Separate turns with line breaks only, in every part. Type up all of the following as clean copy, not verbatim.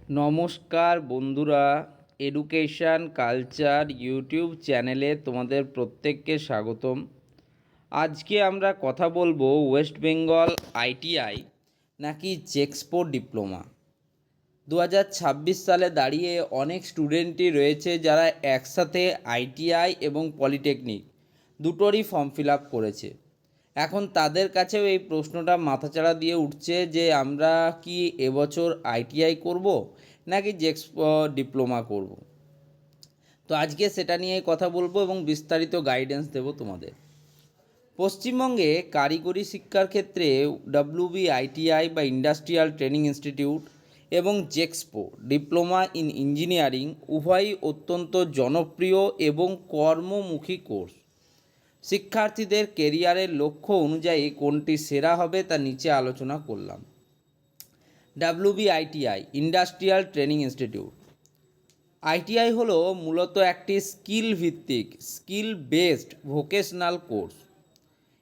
নমস্কার বন্ধুরা, education culture YouTube চ্যানেলে তোমাদের প্রত্যেককে স্বাগতম। আজকে আমরা কথা বলবো ওয়েস্ট বেঙ্গল আইটিআই নাকি জেক্সপো ডিপ্লোমা। 2026 সালে দাঁড়িয়ে অনেক স্টুডেন্টই রয়েছে যারা একসাথে আইটিআই এবং পলিটেকনিক দুটোরই ফর্ম ফিল আপ করেছে। এখন তাদের কাছেও এই প্রশ্নটা মাথাচাড়া দিয়ে উঠছে যে আমরা কি এবছর আইটিআই করব নাকি জেক্সপো ডিপ্লোমা করব। তো আজকে সেটা নিয়েই কথা বলবো এবং বিস্তারিত গাইডেন্স দেব তোমাদের। পশ্চিমবঙ্গে কারিগরি শিক্ষার ক্ষেত্রে ডব্লিউবিআইটিআই বা ইন্ডাস্ট্রিয়াল ট্রেনিং ইনস্টিটিউট এবং জেক্সপো ডিপ্লোমা ইন ইঞ্জিনিয়ারিং উভয়ই অত্যন্ত জনপ্রিয় এবং কর্মমুখী কোর্স। শিক্ষার্থীদের কেরিয়ারের লক্ষ্য অনুযায়ী কোনটি সেরা হবে তা নিচে আলোচনা করলাম। ডব্লিউবিআইটিআই ইন্ডাস্ট্রিয়াল ট্রেনিং ইনস্টিটিউট। আইটিআই হলো মূলত একটি স্কিল বেসড ভোকেশনাল কোর্স।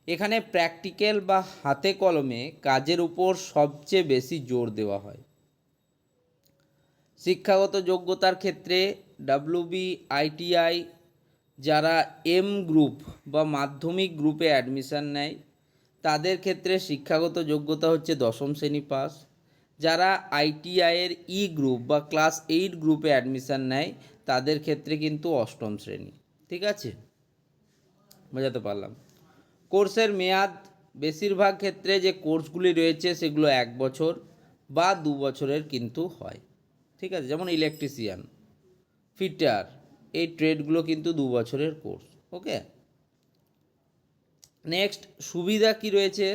এখানে প্র্যাকটিক্যাল বা হাতে কলমে কাজের উপর সবচেয়ে বেশি জোর দেওয়া হয়। শিক্ষাগত যোগ্যতার ক্ষেত্রে ডব্লিউবিআইটিআই যারা এম গ্রুপ বা মাধ্যমিক গ্রুপে অ্যাডমিশান নেয় তাদের ক্ষেত্রে শিক্ষাগত যোগ্যতা হচ্ছে 10ম শ্রেণী পাস। যারা আইটিআইয়ের ই গ্রুপ বা ক্লাস 8 গ্রুপে অ্যাডমিশান নেয় তাদের ক্ষেত্রে কিন্তু 8ম শ্রেণী। ঠিক আছে, বোঝাতে পারলাম। কোর্সের মেয়াদ বেশিরভাগ ক্ষেত্রে যে কোর্সগুলি রয়েছে সেগুলো 1 বছর বা 2 বছরের কিন্তু হয়। ঠিক আছে, যেমন ইলেকট্রিশিয়ান, ফিটার, এই ট্রেডগুলো কিন্তু 2 বছরের কোর্স। ওকে, নেক্সট সুবিধা কি রয়েছে।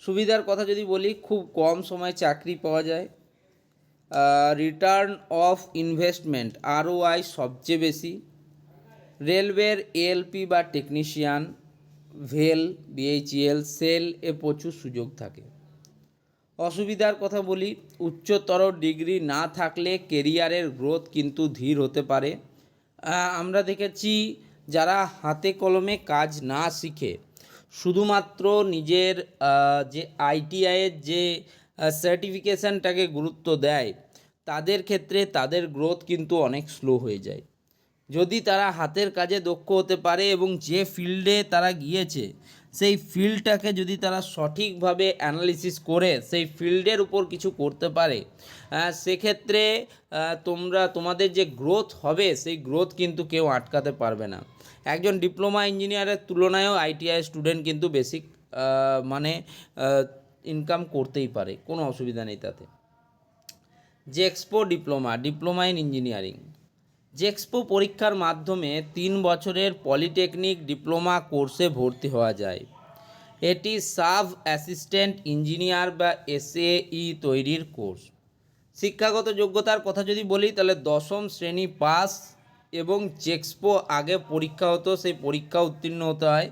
সুবিধার কথা যদি বলি, খুব কম সময়ে চাকরি পাওয়া যায়, রিটার্ন অফ ইনভেস্টমেন্ট আরওআই সবচেয়ে বেশি, রেলওয়ের এএলপি বা টেকনিশিয়ান, ভেল বিএইচইএল, সেল এ প্রচুর সুযোগ থাকে। অসুবিধার কথা বলি, উচ্চতর ডিগ্রি না থাকলে কেরিয়ারের গ্রোথ কিন্তু ধীর হতে পারে। আমরা দেখেছি যারা হাতে কলমে কাজ না শিখে শুধুমাত্র নিজের যে আইটিআইয়ের যে সার্টিফিকেশানটাকে গুরুত্ব দেয় তাদের ক্ষেত্রে তাদের গ্রোথ কিন্তু অনেক স্লো হয়ে যায়। যদি তারা হাতের কাজে দক্ষ হতে পারে এবং যে ফিল্ডে তারা গিয়েছে সেই ফিল্ডটাকে যদি তারা সঠিকভাবে অ্যানালিসিস করে সেই ফিল্ডের উপর কিছু করতে পারে, সেক্ষেত্রে তোমাদের যে গ্রোথ হবে সেই গ্রোথ কিন্তু কেউ আটকাতে পারবে না। একজন ডিপ্লোমা ইঞ্জিনিয়ারের তুলনায়ও আইটিআই স্টুডেন্ট কিন্তু বেসিক ইনকাম করতেই পারে, কোনো অসুবিধা নেই তাতে। জেক্সপো ডিপ্লোমা ইন ইঞ্জিনিয়ারিং। জেক্সপো পরীক্ষার মাধ্যমে 3 বছরের পলিটেকনিক ডিপ্লোমা কোর্সে ভর্তি হওয়া যায়। এটি সাব অ্যাসিস্ট্যান্ট ইঞ্জিনিয়ার বা এসএই তৈরির কোর্স। শিক্ষাগত যোগ্যতার কথা যদি বলি তাহলে 10ম শ্রেণী পাস এবং জেক্সপো আগে পরীক্ষা হতো, সেই পরীক্ষা উত্তীর্ণ হতে হয়।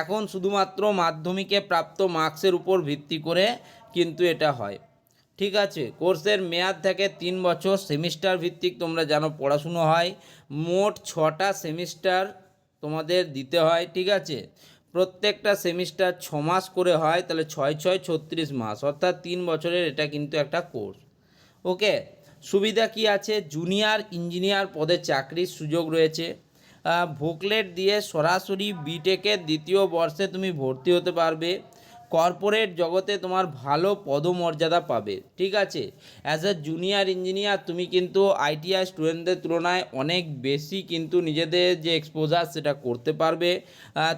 এখন শুধুমাত্র মাধ্যমিকে প্রাপ্ত মার্কসের উপর ভিত্তি করে কিন্তু এটা হয়। ঠিক আছে, কোর্সের মেয়াদ থাকে 3 বছর, সেমিস্টার ভিত্তিক তোমরা জানো পড়াশুনো হয়। মোট 6টা সেমিস্টার তোমাদের দিতে হয়। ঠিক আছে, প্রত্যেকটা সেমিস্টার 6 মাস করে হয়, তাহলে 6 6 36 মাস, অর্থাৎ 3 বছরের এটা কিন্তু একটা কোর্স। ওকে, সুবিধা কি আছে, জুনিয়র ইঞ্জিনিয়ার পদে চাকরির সুযোগ রয়েছে। ভোকলেট দিয়ে সরাসরি বিটেকের 2য় বর্ষে তুমি ভর্তি হতে পারবে। কর্পোরেট জগতে তোমার ভালো পদমর্যাদা পাবে। ঠিক আছে, অ্যাজ এ জুনিয়র ইঞ্জিনিয়ার তুমি কিন্তু আইটিআই স্টুডেন্টদের তুলনায় অনেক বেশি কিন্তু নিজেদের যে এক্সপোজার সেটা করতে পারবে।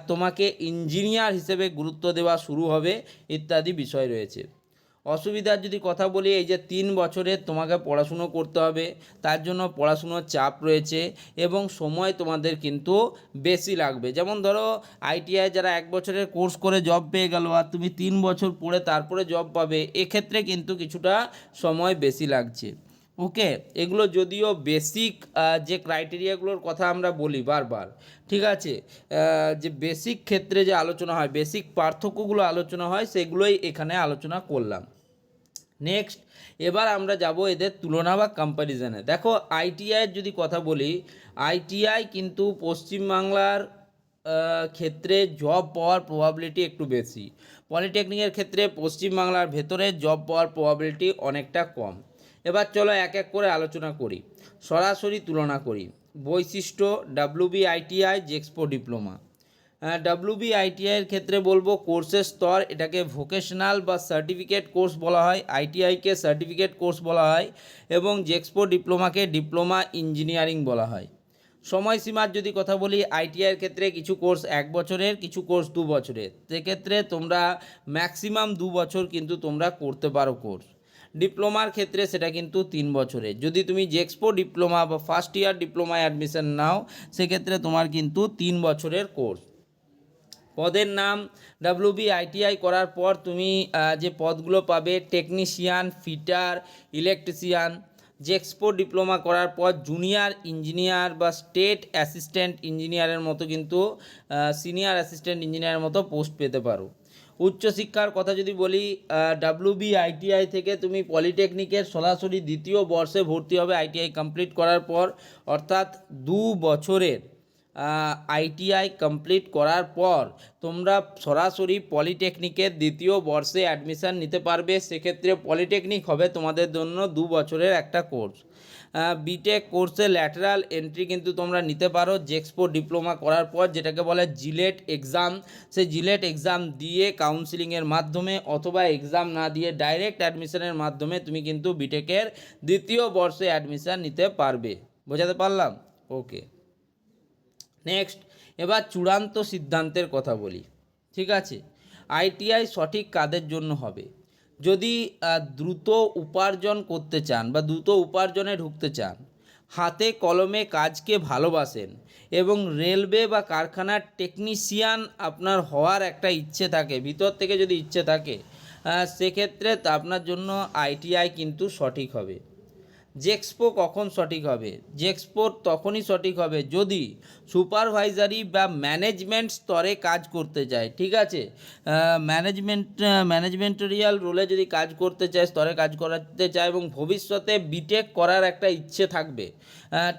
তোমাকে ইঞ্জিনিয়ার হিসেবে গুরুত্ব দেওয়া শুরু হবে, ইত্যাদি বিষয় রয়েছে। অসুবিধার যদি কথা বলি, এই যে 3 বছরের তোমাকে পড়াশুনো করতে হবে, তার জন্য পড়াশুনোর চাপ রয়েছে এবং সময় তোমাদের কিন্তু বেশি লাগবে। যেমন ধরো আইটিআই যারা 1 বছরের কোর্স করে জব পেয়ে গেল আর তুমি 3 বছর পড়ে তারপরে জব পাবে, এক্ষেত্রে কিন্তু কিছুটা সময় বেশি লাগছে। ওকে, এগুলো যদিও বেসিক যে ক্রাইটেরিয়াগুলোর কথা আমরা বলি বারবার, ঠিক আছে, যে বেসিক ক্ষেত্রে যে আলোচনা হয়, বেসিক পার্থক্যগুলো আলোচনা হয়, সেগুলোই এখানে আলোচনা করলাম। নেক্সট, এবার আমরা যাব এদের তুলনা বা কম্প্যারিজনে। দেখো আইটিআইয়ের যদি কথা বলি, আইটিআই কিন্তু পশ্চিমবাংলার ক্ষেত্রে জব পাওয়ার প্রবাবিলিটি একটু বেশি। পলিটেকনিকের ক্ষেত্রে পশ্চিমবাংলার ভেতরে জব পাওয়ার প্রবাবিলিটি অনেকটা কম। এবার চলো এক এক করে আলোচনা করি, সরাসরি তুলনা করি। বৈশিষ্ট্য WBITI জেক্সপো ডিপ্লোমা। WBITI-এর ক্ষেত্রে বলবো কোর্সের স্তর, এটাকে ভোকেশনাল বা সার্টিফিকেট কোর্স বলা হয়, ITI-কে সার্টিফিকেট কোর্স বলা হয় এবং জেক্সপো ডিপ্লোমাকে ডিপ্লোমা ইঞ্জিনিয়ারিং বলা হয়। সময়সীমার যদি কথা বলি, ITI-এর ক্ষেত্রে কিছু কোর্স 1 বছরের, কিছু কোর্স 2 বছরের, সেক্ষেত্রে তোমরা ম্যাক্সিমাম 2 বছর কিন্তু তোমরা করতে পারো কোর্স। ডিপ্লোমার ক্ষেত্রে সেটা কিন্তু 3 বছরের। যদি তুমি জেক্সপো ডিপ্লোমা বা ফার্স্ট ইয়ার ডিপ্লোমায় অ্যাডমিশন নাও, সেক্ষেত্রে তোমার কিন্তু 3 বছরের কোর্স। পদের নাম, WBITI করার পর তুমি যে পদগুলো পাবে, technician, fitter, electrician. JEXPO diploma করার পর জুনিয়র ইঞ্জিনিয়ার বা স্টেট অ্যাসিস্ট্যান্ট ইঞ্জিনিয়ারের মতো কিন্তু সিনিয়র অ্যাসিস্ট্যান্ট ইঞ্জিনিয়ারের মতো পোস্ট পেতে পারো। উচ্চশিক্ষার কথা যদি বলি, WBITI থেকে তুমি পলিটেকনিকের সরাসরি দ্বিতীয় বর্ষে ভর্তি হবে ITI কমপ্লিট করার পর, অর্থাৎ 2 বছরের ITI কমপ্লিট করার পর তোমরা সরাসরি পলিটেকনিকের দ্বিতীয় বর্ষে অ্যাডমিশান নিতে পারবে। সেক্ষেত্রে পলিটেকনিক হবে তোমাদের জন্য 2 বছরের একটা কোর্স। বিটেক কোর্সে ল্যাটারাল এন্ট্রি কিন্তু তোমরা নিতে পারো জেক্সপো ডিপ্লোমা করার পর, যেটাকে বলে জিলেট এক্সাম। সেই জিলেট এক্সাম দিয়ে কাউন্সিলিংয়ের মাধ্যমে অথবা এক্সাম না দিয়ে ডাইরেক্ট অ্যাডমিশনের মাধ্যমে তুমি কিন্তু বিটেকের দ্বিতীয় বর্ষে অ্যাডমিশান নিতে পারবে। বোঝাতে পারলাম? ওকে। নেক্সট, এবার চূড়ান্ত সিদ্ধান্তের কথা বলি। ঠিক আছে, ITI সঠিক কাদের জন্য হবে? যদি দ্রুত উপার্জন করতে চান বা দ্রুত উপার্জনে ঢুকতে চান, হাতে কলমে কাজকে ভালোবাসেন এবং রেলওয়ে বা কারখানার টেকনিশিয়ান আপনার হওয়ার একটা ইচ্ছে থাকে, ভিতর থেকে যদি ইচ্ছে থাকে, সেক্ষেত্রে আপনার জন্য ITI কিন্তু সঠিক হবে। জেক্সপো কখন সঠিক হবে? জেক্সপো তখনই সঠিক হবে যদি সুপারভাইজারি বা ম্যানেজমেন্ট স্তরে কাজ করতে চায়। ঠিক আছে, ম্যানেজমেন্টারিয়াল রোলে যদি কাজ করতে চায়, স্তরে কাজ করাতে চায় এবং ভবিষ্যতে বিটেক করার একটা ইচ্ছে থাকবে,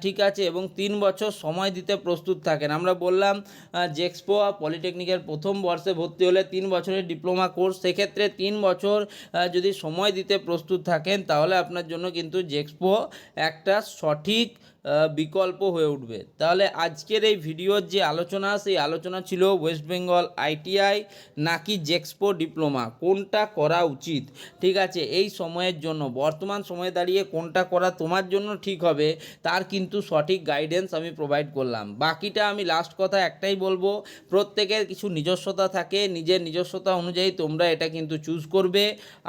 ঠিক আছে, এবং 3 বছর সময় দিতে প্রস্তুত থাকেন। আমরা বললাম জেক্সপো পলিটেকনিকের প্রথম বর্ষে ভর্তি হলে 3 বছরের ডিপ্লোমা কোর্স, সেক্ষেত্রে 3 বছর যদি সময় দিতে প্রস্তুত থাকেন, তাহলে আপনার জন্য কিন্তু জেক্সপো একটা সঠিক বিকল্প হয়ে উঠবে। তাহলে আজকের এই ভিডিওর যে আলোচনা, সেই আলোচনা ছিল ওয়েস্ট বেঙ্গল ITI নাকি জেক্সপো ডিপ্লোমা, কোনটা করা উচিত। ঠিক আছে, এই সময়ের জন্য, বর্তমান সময়ে দাঁড়িয়ে কোনটা করা তোমার জন্য ঠিক হবে, তার কিন্তু সঠিক গাইডেন্স আমি প্রোভাইড করলাম। বাকিটা আমি লাস্ট কথা একটাই বলবো, প্রত্যেকের কিছু নিজস্বতা থাকে, নিজের নিজস্বতা অনুযায়ী তোমরা এটা কিন্তু চুজ করবে।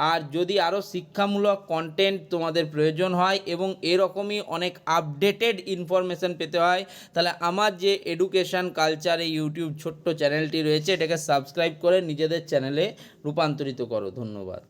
আর যদি আরও শিক্ষামূলক কন্টেন্ট তোমাদের প্রয়োজন হয় এবং এরকমই অনেক আপডেটেড ইনফরমেশন পেতে হয়, তাহলে আমার যে এডুকেশন কালচার এই ইউটিউব ছোট্ট চ্যানেলটি রয়েছে, এটাকে সাবস্ক্রাইব করে নিজেদের চ্যানেলে রূপান্তরিত করো। ধন্যবাদ।